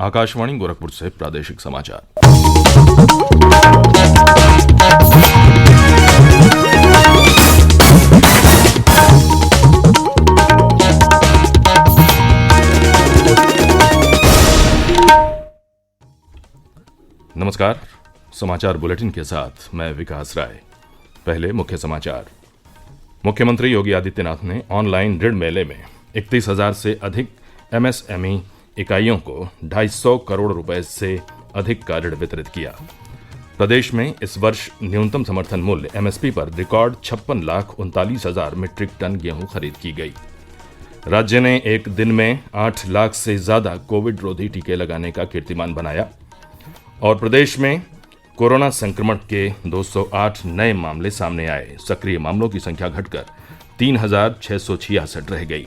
आकाशवाणी गोरखपुर से प्रादेशिक समाचार। नमस्कार, समाचार बुलेटिन के साथ मैं विकास राय। पहले मुख्य समाचार। मुख्यमंत्री योगी आदित्यनाथ ने ऑनलाइन ऋण मेले में 31,000 से अधिक एमएसएमई इकाइयों को 250 करोड़ रुपए से अधिक का ऋण वितरित किया। प्रदेश में इस वर्ष न्यूनतम समर्थन मूल्य एमएसपी पर रिकॉर्ड 56,39,000 मीट्रिक टन गेहूं खरीद की गई। राज्य ने एक दिन में 8 लाख से ज्यादा कोविड रोधी टीके लगाने का कीर्तिमान बनाया और प्रदेश में कोरोना संक्रमण के 208 नए मामले सामने आए। सक्रिय मामलों की संख्या घटकर 3,666 रह गई।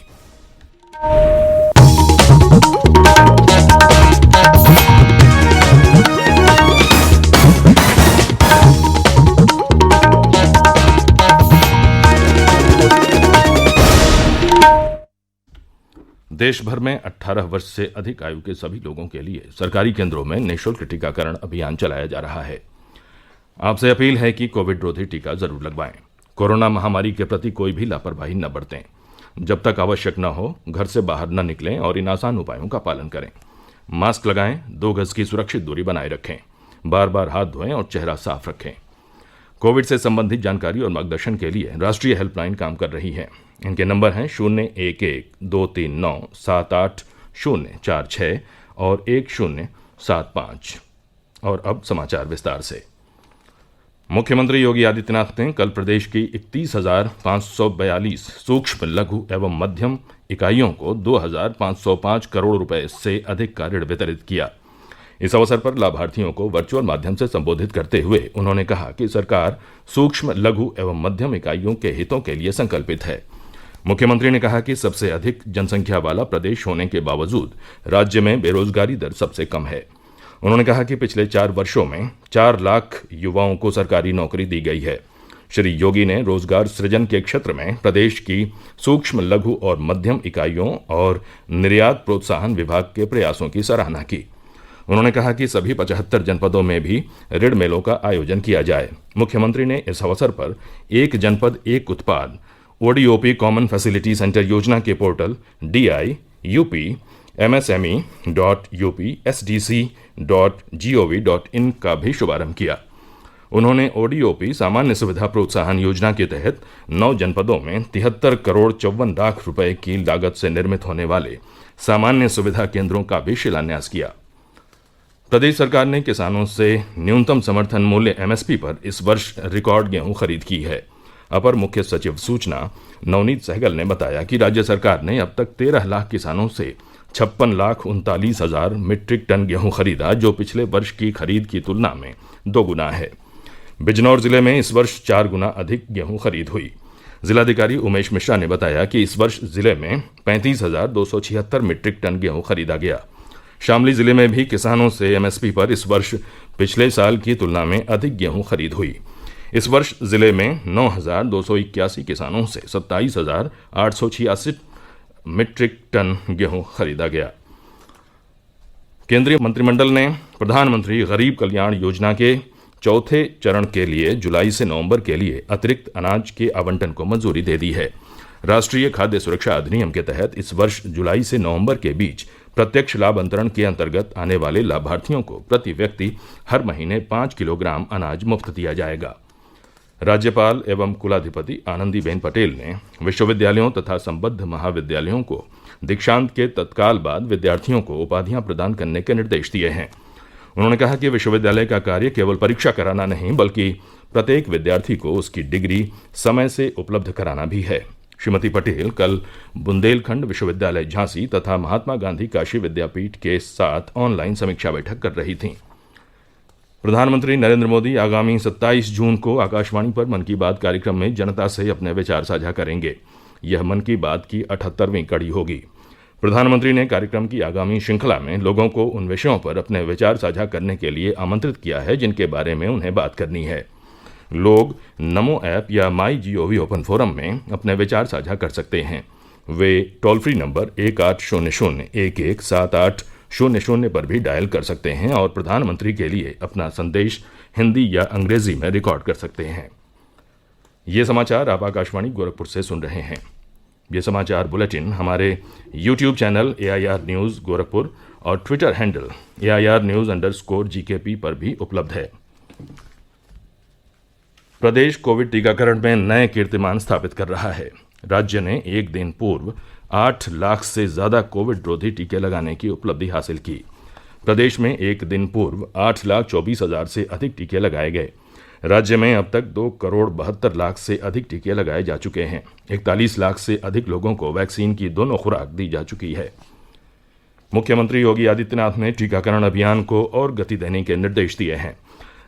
देश भर में 18 वर्ष से अधिक आयु के सभी लोगों के लिए सरकारी केंद्रों में निःशुल्क टीकाकरण अभियान चलाया जा रहा है। आपसे अपील है कि कोविड रोधी टीका जरूर लगवाएं। कोरोना महामारी के प्रति कोई भी लापरवाही न बरतें। जब तक आवश्यक न हो घर से बाहर न निकलें और इन आसान उपायों का पालन करें। मास्क लगाएं, 2 गज की सुरक्षित दूरी बनाए रखें, बार बार हाथ धोएं और चेहरा साफ रखें। कोविड से संबंधित जानकारी और मार्गदर्शन के लिए राष्ट्रीय हेल्पलाइन काम कर रही है। इनके नंबर हैं 011-239-78-046 और 1075। और अब समाचार विस्तार से। मुख्यमंत्री योगी आदित्यनाथ ने कल प्रदेश की 31,542 सूक्ष्म, लघु एवं मध्यम इकाइयों को 2,505 करोड़ रुपए से अधिक का ऋण वितरित किया। इस अवसर पर लाभार्थियों को वर्चुअल माध्यम से संबोधित करते हुए उन्होंने कहा कि सरकार सूक्ष्म, लघु एवं मध्यम इकाइयों के हितों के लिए संकल्पित है। मुख्यमंत्री ने कहा कि सबसे अधिक जनसंख्या वाला प्रदेश होने के बावजूद राज्य में बेरोजगारी दर सबसे कम है। उन्होंने कहा कि पिछले 4 वर्षों में 4 लाख युवाओं को सरकारी नौकरी दी गई है। श्री योगी ने रोजगार सृजन के क्षेत्र में प्रदेश की सूक्ष्म, लघु और मध्यम इकाइयों और निर्यात प्रोत्साहन विभाग के प्रयासों की सराहना की। उन्होंने कहा कि सभी 75 जनपदों में भी ऋण मेलों का आयोजन किया जाए। मुख्यमंत्री ने इस अवसर पर एक जनपद एक उत्पाद ओडीओपी कॉमन फैसिलिटी सेंटर योजना के पोर्टल DI-UP-MSME.UP-SDC.gov.in का भी शुभारंभ किया। उन्होंने ओडीओपी सामान्य सुविधा प्रोत्साहन योजना के तहत 9 जनपदों में 73 करोड़ 54 लाख रुपए की लागत से निर्मित होने वाले सामान्य सुविधा केंद्रों का भी शिलान्यास किया। प्रदेश सरकार ने किसानों से न्यूनतम समर्थन मूल्य एमएसपी पर इस वर्ष रिकॉर्ड गेहूं खरीद की है। अपर मुख्य सचिव सूचना नवनीत सहगल ने बताया कि राज्य सरकार ने अब तक 13 लाख किसानों से 56,39,000 मीट्रिक टन गेहूं खरीदा, जो पिछले वर्ष की खरीद की तुलना में 2 गुना है। बिजनौर जिले में इस वर्ष 4 गुना अधिक गेहूं खरीद हुई। जिलाधिकारी उमेश मिश्रा ने बताया कि इस वर्ष जिले में 35,276 मीट्रिक टन गेहूं खरीदा गया। शामली जिले में भी किसानों से एमएसपी पर इस वर्ष पिछले साल की तुलना में अधिक गेहूं खरीद हुई। इस वर्ष जिले में 9,281 किसानों से 27,886 मीट्रिक टन गेहूं खरीदा गया। केंद्रीय मंत्रिमंडल ने प्रधानमंत्री गरीब कल्याण योजना के चौथे चरण के लिए जुलाई से नवंबर के लिए अतिरिक्त अनाज के आवंटन को मंजूरी दे दी है। राष्ट्रीय खाद्य सुरक्षा अधिनियम के तहत इस वर्ष जुलाई से नवंबर के बीच प्रत्यक्ष लाभ अंतरण के अंतर्गत आने वाले लाभार्थियों को प्रति व्यक्ति हर महीने 5 किलोग्राम अनाज मुफ्त दिया जाएगा। राज्यपाल एवं कुलाधिपति आनंदीबेन पटेल ने विश्वविद्यालयों तथा संबद्ध महाविद्यालयों को दीक्षांत के तत्काल बाद विद्यार्थियों को उपाधियां प्रदान करने के निर्देश दिए हैं। उन्होंने कहा कि विश्वविद्यालय का कार्य केवल परीक्षा कराना नहीं, बल्कि प्रत्येक विद्यार्थी को उसकी डिग्री समय से उपलब्ध कराना भी है। श्रीमती पटेल कल बुंदेलखंड विश्वविद्यालय झांसी तथा महात्मा गांधी काशी विद्यापीठ के साथ ऑनलाइन समीक्षा बैठक कर रही थीं। प्रधानमंत्री नरेंद्र मोदी आगामी 27 जून को आकाशवाणी पर मन की बात कार्यक्रम में जनता से अपने विचार साझा करेंगे। यह मन की बात की 78वीं कड़ी होगी। प्रधानमंत्री ने कार्यक्रम की आगामी श्रृंखला में लोगों को उन विषयों पर अपने विचार साझा करने के लिए आमंत्रित किया है जिनके बारे में उन्हें बात करनी है। लोग नमो ऐप या माई GOV ओपन फोरम में अपने विचार साझा कर सकते हैं। वे टोल फ्री नंबर 1800 11 78 00 पर भी डायल कर सकते हैं और प्रधानमंत्री के लिए अपना संदेश हिंदी या अंग्रेजी में रिकॉर्ड कर सकते हैं। ये समाचार आप आकाशवाणी गोरखपुर से सुन रहे हैं। ये समाचार बुलेटिन हमारे YouTube channel AIR news Gorakhpur और ट्विटर हैंडल AIR News_GKP पर भी उपलब्ध है। प्रदेश कोविड टीकाकरण में नए कीर्तिमान स्थापित कर रहा है। राज्य ने एक दिन पूर्व 8 लाख से ज़्यादा कोविड रोधी टीके लगाने की उपलब्धि हासिल की। प्रदेश में एक दिन पूर्व 8,24,000 से अधिक टीके लगाए गए। राज्य में अब तक 2,72,00,000 से अधिक टीके लगाए जा चुके हैं। 41 लाख से अधिक लोगों को वैक्सीन की दोनों खुराक दी जा चुकी है। मुख्यमंत्री योगी आदित्यनाथ ने टीकाकरण अभियान को और गति देने के निर्देश दिए हैं।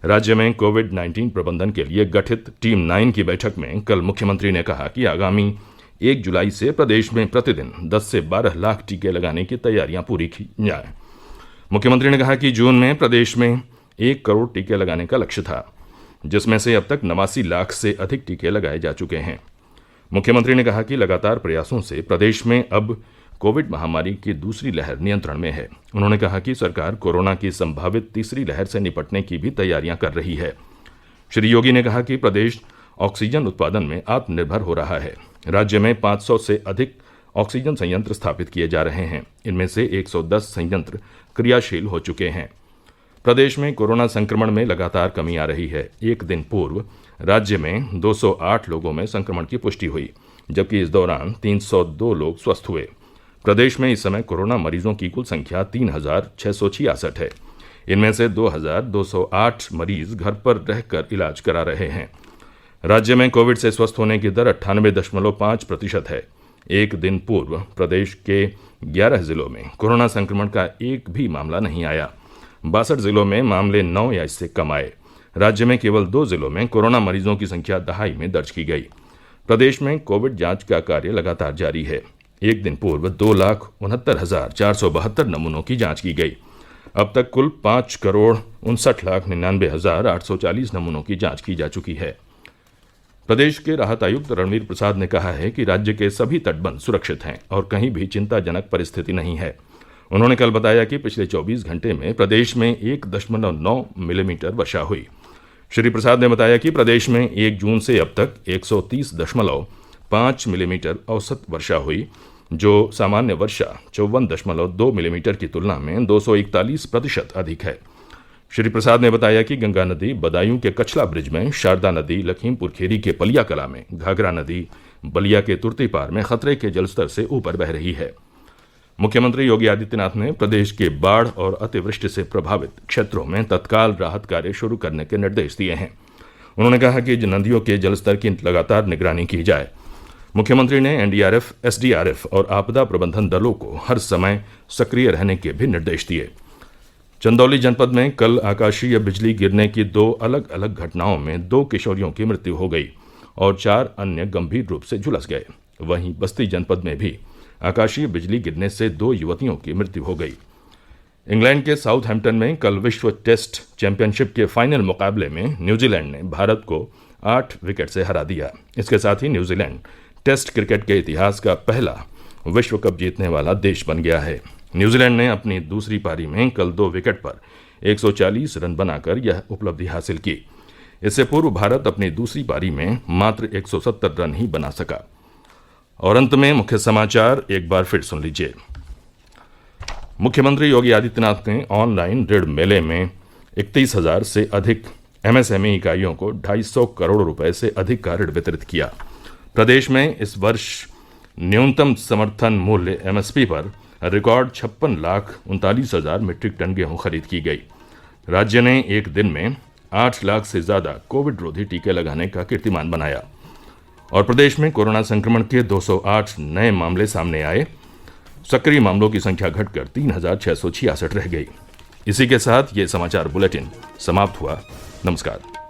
राज्य में कोविड-19 प्रबंधन के लिए गठित टीम 9 की बैठक में कल मुख्यमंत्री ने कहा कि आगामी 1 जुलाई से प्रदेश में प्रतिदिन 10 से 12 लाख टीके लगाने की तैयारियां पूरी की जाएं। मुख्यमंत्री ने कहा कि जून में प्रदेश में 1 करोड़ टीके लगाने का लक्ष्य था, जिसमें से अब तक 89 लाख से अधिक टीके लगाए जा चुके हैं। मुख्यमंत्री ने कहा कि लगातार प्रयासों से प्रदेश में अब कोविड महामारी की दूसरी लहर नियंत्रण में है। उन्होंने कहा कि सरकार कोरोना की संभावित तीसरी लहर से निपटने की भी तैयारियां कर रही है। श्री योगी ने कहा कि प्रदेश ऑक्सीजन उत्पादन में आत्मनिर्भर हो रहा है। राज्य में 500 से अधिक ऑक्सीजन संयंत्र स्थापित किए जा रहे हैं। इनमें से 110 संयंत्र क्रियाशील हो चुके हैं। प्रदेश में कोरोना संक्रमण में लगातार कमी आ रही है। एक दिन पूर्व राज्य में 208 लोगों में संक्रमण की पुष्टि हुई, जबकि इस दौरान 302 लोग स्वस्थ हुए। प्रदेश में इस समय कोरोना मरीजों की कुल संख्या 3,666 है। इनमें से 2,208 मरीज घर पर रहकर इलाज करा रहे हैं। राज्य में कोविड से स्वस्थ होने की दर 98.5% है। एक दिन पूर्व प्रदेश के 11 जिलों में कोरोना संक्रमण का एक भी मामला नहीं आया। 62 जिलों में मामले 9 या इससे कम आए। राज्य में केवल 2 जिलों में कोरोना मरीजों की संख्या दहाई में दर्ज की गई। प्रदेश में कोविड जांच का कार्य लगातार जारी है। एक दिन पूर्व 2,69,472 नमूनों की जांच की गई। अब तक कुल 5,59,99,840 नमूनों की जांच की जा चुकी है। प्रदेश के राहत आयुक्त रणवीर प्रसाद ने कहा है कि राज्य के सभी तटबंध सुरक्षित हैं और कहीं भी चिंताजनक परिस्थिति नहीं है। उन्होंने कल बताया कि पिछले 24 घंटे में प्रदेश में 1.9 मिलीमीटर वर्षा हुई। श्री प्रसाद ने बताया कि प्रदेश में 1 जून से अब तक 130.5 मिलीमीटर औसत वर्षा हुई, जो सामान्य वर्षा 54.2 मिलीमीटर की तुलना में 241% अधिक है। श्री प्रसाद ने बताया कि गंगा नदी बदायूं के कछला ब्रिज में, शारदा नदी लखीमपुर खीरी के पलिया कला में, घाघरा नदी बलिया के तुर्तीपार में खतरे के जलस्तर से ऊपर बह रही है। मुख्यमंत्री योगी आदित्यनाथ ने प्रदेश के बाढ़ और अतिवृष्टि से प्रभावित क्षेत्रों में तत्काल राहत कार्य शुरू करने के निर्देश दिए हैं। उन्होंने कहा कि नदियों के जलस्तर की लगातार निगरानी की जाए। मुख्यमंत्री ने NDRF, SDRF और आपदा प्रबंधन दलों को हर समय सक्रिय रहने के भी निर्देश दिए। चंदौली जनपद में कल आकाशीय बिजली गिरने की 2 अलग अलग घटनाओं में 2 किशोरियों की मृत्यु हो गई और 4 अन्य गंभीर रूप से झुलस गए। वहीं बस्ती जनपद में भी आकाशीय बिजली गिरने से 2 युवतियों की मृत्यु हो गई। इंग्लैंड के साउथहैम्पटन में कल विश्व टेस्ट चैंपियनशिप के फाइनल मुकाबले में न्यूजीलैंड ने भारत को 8 विकेट से हरा दिया। इसके साथ ही न्यूजीलैंड टेस्ट क्रिकेट के इतिहास का पहला विश्व कप जीतने वाला देश बन गया है। न्यूजीलैंड ने अपनी दूसरी पारी में कल 2 विकेट पर 140 रन बनाकर यह उपलब्धि हासिल की। इससे पूर्व भारत अपनी दूसरी पारी में मात्र 170 रन ही बना सका। और अंत में मुख्य समाचार एक बार फिर सुन लीजिए। मुख्यमंत्री योगी आदित्यनाथ ने ऑनलाइन ऋण मेले में 31,000 से अधिक MSME इकाइयों को 250 करोड़ रुपए से अधिक का ऋण वितरित किया। प्रदेश में इस वर्ष न्यूनतम समर्थन मूल्य MSP पर रिकॉर्ड 56,39,000 मीट्रिक टन गेहूं खरीद की गई। राज्य ने एक दिन में 8 लाख से ज्यादा कोविड रोधी टीके लगाने का कीर्तिमान बनाया। और प्रदेश में कोरोना संक्रमण के 208 नए मामले सामने आए। सक्रिय मामलों की संख्या घटकर 3,666 रह गई। इसी के साथ ये समाचार बुलेटिन समाप्त हुआ। नमस्कार।